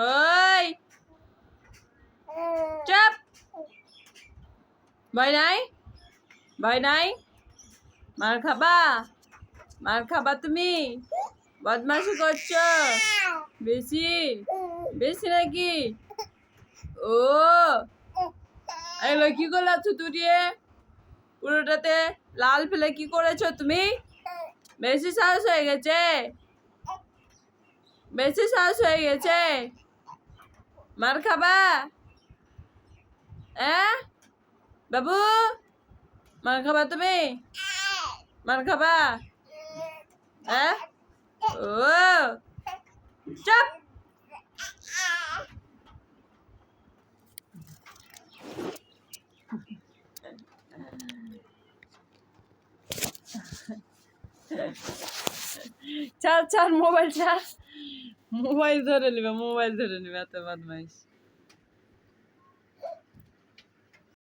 ওই চাপ ভয় নাই ভয় নাই মার খাবা তুমি বদমাশি করছো বেশি বেশি নাকি ও এগুলো কি করলা থুতুরিয়ে পুরোটাতে লাল ফেলে কি করেছো তুমি বেশি সাহস হয়ে গেছে বেশি সাহস হয়ে গেছে মার খাবা বাবু মার খাবা তুমি মার খাবা ও চাপ ছাড় মোবাইল ছাড় মোবাইল ধরে নিবে এত বদমাইশ